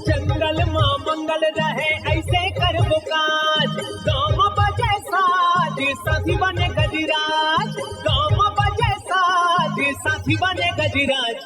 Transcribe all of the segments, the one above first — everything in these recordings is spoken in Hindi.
जंगल मां मंगल रहे ऐसे कर काज, गाँव बजे साज साथी बने गजराज, गाँव बजे साज साथी बने गजराज।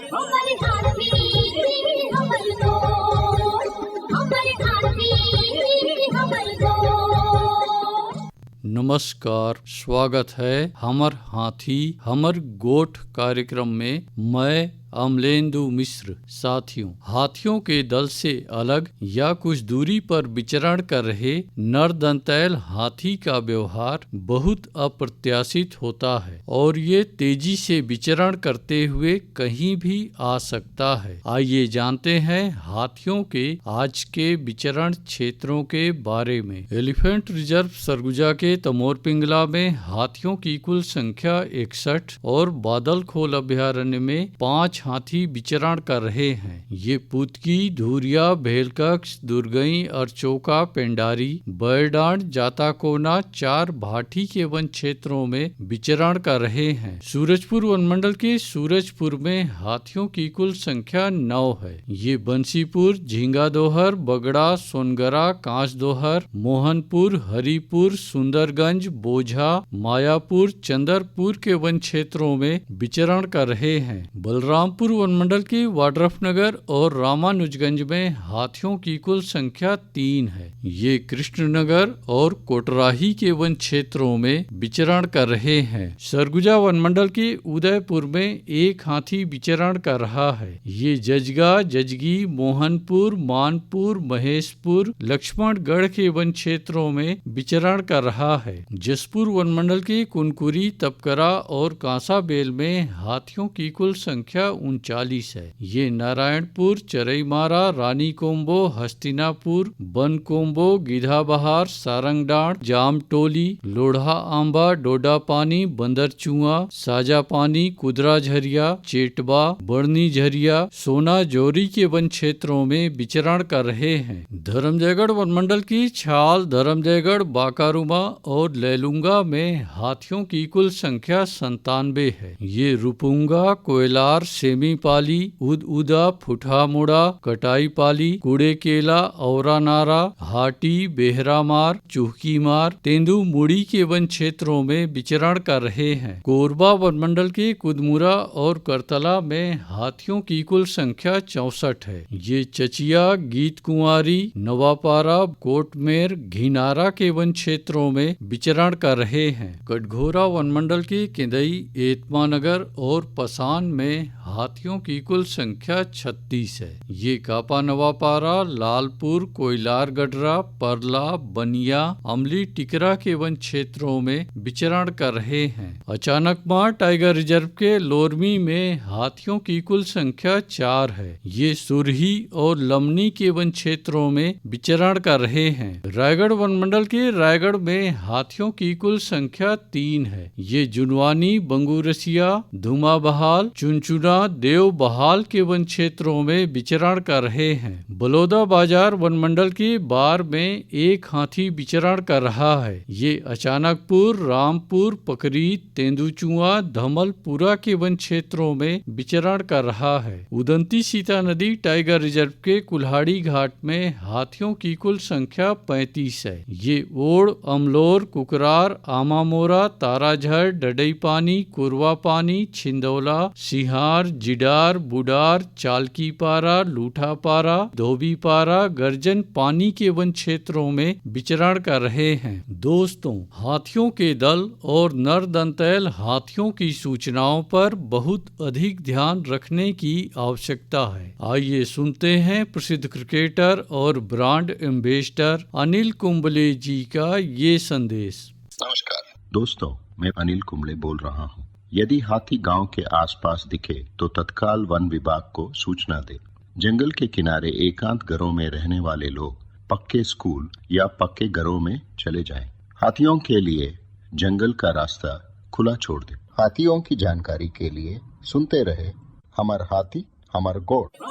नमस्कार, स्वागत है हमर हाथी हमर गोठ कार्यक्रम में। मैं अमलेंदु मिश्र। साथियों, हाथियों के दल से अलग या कुछ दूरी पर विचरण कर रहे नर दंतैल हाथी का व्यवहार बहुत अप्रत्याशित होता है और ये तेजी से विचरण करते हुए कहीं भी आ सकता है। आइए जानते हैं हाथियों के आज के विचरण क्षेत्रों के बारे में। एलिफेंट रिजर्व सरगुजा के तमोर पिंगला में हाथियों की कुल संख्या 61 और बादल खोल अभ्यारण्य में 5 हाथी विचरण कर रहे हैं। ये पुतकी, धुरिया, भेलकक्ष, दुर्गई, अरचोका, पेंडारी, बैरडांड, जाताकोना 4 भाटी के वन क्षेत्रों में विचरण कर रहे हैं। सूरजपुर वनमंडल के सूरजपुर में हाथियों की कुल संख्या 9 है। ये बंसीपुर, झींगादोहर, बगड़ा, सोनगरा, कांसदोहर, मोहनपुर, हरिपुर, सुंदरगंज, बोझा, मायापुर, चंदरपुर के वन क्षेत्रों में विचरण कर रहे हैं। बलरामपुर वनमंडल के वाड्रफनगर और रामानुजगंज में हाथियों की कुल संख्या 3 है। ये कृष्णनगर और कोटराही के वन क्षेत्रों में विचरण कर रहे हैं। सरगुजा वनमंडल के उदयपुर में 1 हाथी विचरण कर रहा है। ये जजगा, जजगी, मोहनपुर, मानपुर, महेशपुर, लक्ष्मणगढ़ के वन क्षेत्रों में विचरण कर रहा है। जसपुर वनमंडल के कुनकुरी, तपकरा और कांसाबेल में हाथियों की कुल संख्या 39 है। ये नारायणपुर, चरईमारा, रानी कोम्बो, हस्तिनापुर, बन कोम्बो, गिधाबहार, सारंगडांड, जामटोली, लोढ़ा आंबा, डोडा पानी, बंदरचुआ, साजा पानी, कुदरा झरिया, चेटबा, बड़नी झरिया, सोना जोरी के वन क्षेत्रों में विचरण कर रहे हैं। धर्मजयगढ़ वनमंडल की छाल, धर्मजयगढ़, बाकारुमा और लैलूंगा में हाथियों की कुल संख्या 97 है। ये रुपुंगा, कोयलार, सेमीपाली, उदा, फुठामुड़ा, कटाईपाली, कुड़ेकेला, औरानारा, हाटी, बेहरामार, चुहकीमार, तेंदुमुड़ी के वन क्षेत्रों में विचरण कर रहे हैं। कोरबा वनमंडल के कुदमुरा और करतला में हाथियों की कुल संख्या 64 है। ये चचिया, गीत कुंवारी, नवापारा, कोटमेर, घिनारा के वन क्षेत्रों में विचरण कर रहे हैं। कटघोरा वनमंडल के केंदई, एतमानगर और पसान में हाथियों की कुल संख्या 36 है। ये कापा, नवापारा, लालपुर, कोयलार गडरा, परला, बनिया, अमली, टिकरा के वन क्षेत्रों में विचरण कर रहे हैं। अचानकमार टाइगर रिजर्व के लोरमी में हाथियों की कुल संख्या 4 है। ये सुरही और लमनी के वन क्षेत्रों में विचरण कर रहे हैं। रायगढ़ वनमंडल के रायगढ़ में हाथियों की कुल संख्या 3 है। ये जुनवानी, बंगूरसिया, धुमाबहाल, चुनचुना, देव बहाल के वन क्षेत्रों में विचरण कर रहे हैं। बलौदा बाजार वनमंडल के बार में 1 हाथी विचरण कर रहा है। ये अचानकपुर, रामपुर, पकरीत, तेंदुचुआ, धमलपुरा के वन क्षेत्रों में विचरण कर रहा है। उदंती सीता नदी टाइगर रिजर्व के कुल्हाड़ी घाट में हाथियों की कुल संख्या 35 है। ये ओड़, अमलोर, कुकरार, आमामोरा, ताराझर, डडईपानी, कुरवा पानी, छिंदौला, सिहार, जिडार, बुडार, चालकीपारा, लूठापारा, धोबीपारा, गर्जन पानी के वन क्षेत्रों में विचरण कर रहे हैं। दोस्तों, हाथियों के दल और नर दंतैल हाथियों की सूचनाओं पर बहुत अधिक ध्यान रखने की आवश्यकता है। आइए सुनते हैं प्रसिद्ध क्रिकेटर और ब्रांड एम्बेसडर अनिल कुंबले जी का ये संदेश। नमस्कार दोस्तों, मैं अनिल कुंबले बोल रहा हूँ। यदि हाथी गांव के आसपास दिखे तो तत्काल वन विभाग को सूचना दे। जंगल के किनारे एकांत घरों में रहने वाले लोग पक्के स्कूल या पक्के घरों में चले जाएं। हाथियों के लिए जंगल का रास्ता खुला छोड़ दे। हाथियों की जानकारी के लिए सुनते रहे हमर हाथी हमर गोठ।